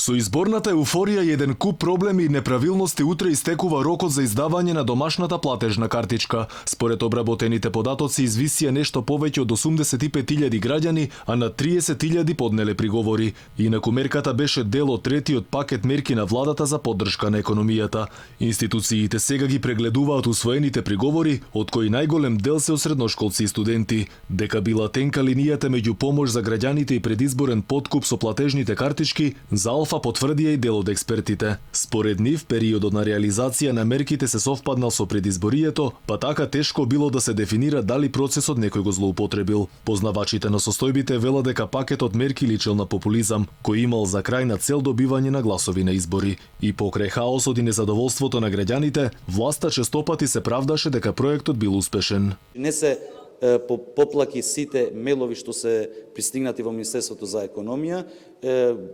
Со изборната еуфорија и еден куп проблеми и неправилности утре истекува рокот за издавање на домашната платежна картичка. Според обработените податоци извисија нешто повеќе од 85.000 граѓани, а на 30.000 поднеле приговори. Инаку мерката беше дел од третиот пакет мерки на владата за поддршка на економијата. Институциите сега ги прегледуваат усвоените приговори, од кои најголем дел се од средношколци и студенти. Дека била тенка линијата меѓу помош за граѓаните и предизборен подкуп со платежните картички, за Алфа потврдија и дел од експертите. Според нив, периодот на реализација на мерките се совпаднал со предизборието, па така тешко било да се дефинира дали процесот некој го злоупотребил. Познавачите на состојбите велат дека пакетот мерки личел на популизам, кој имал за крајна цел добивање на гласови на избори. И покрај хаосот и незадоволството на граѓаните, власта честопати се правдаше дека проектот бил успешен. Не се поплаки сите мелови што се пристигнати во Министерството за економија,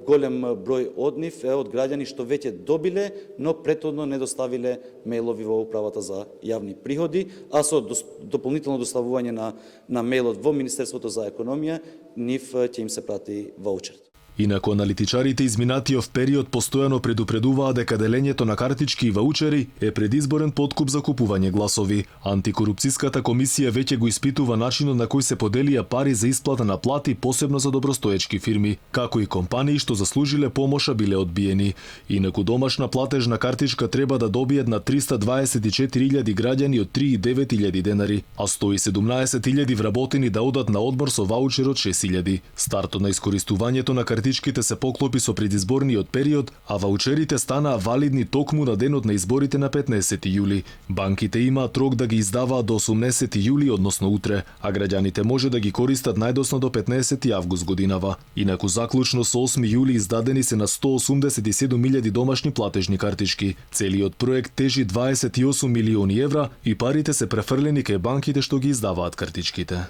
голем број од нив е од граѓани што веќе добиле, но претhodно не доставиле мейлови во управата за јавни приходи, а со дополнително доставување на мейлот во Министерството за економија, нив ќе им се прати ваучер. Инаку аналитичарите изминатиот период постојано предупредуваа дека делењето на картички и ваучери е предизборен подкуп за купување гласови. Антикорупцијската комисија веќе го испитува начинот на кој се поделија пари за исплата на плати, посебно за добростоечки фирми, како и компании што заслужиле помоша биле одбиени. Инаку домашна платежна картичка треба да добијат на 324.000 граѓани од 3.900 денари, а 117.000 вработени да одат на одмор со ваучер од 6.000. Стартот на искористувањето на картичките се поклопи со предизборниот период, а ваучерите станаа валидни токму на денот на изборите на 15 јули. Банките имаат рок да ги издаваат до 18 јули, односно утре, а граѓаните може да ги користат најдосно до 15 август годинава. Инаку заклучно со 8 јули издадени се на 187.000 домашни платежни картички. Целиот проект тежи 28 милиони евра и парите се префрлени кај банките што ги издаваат картичките.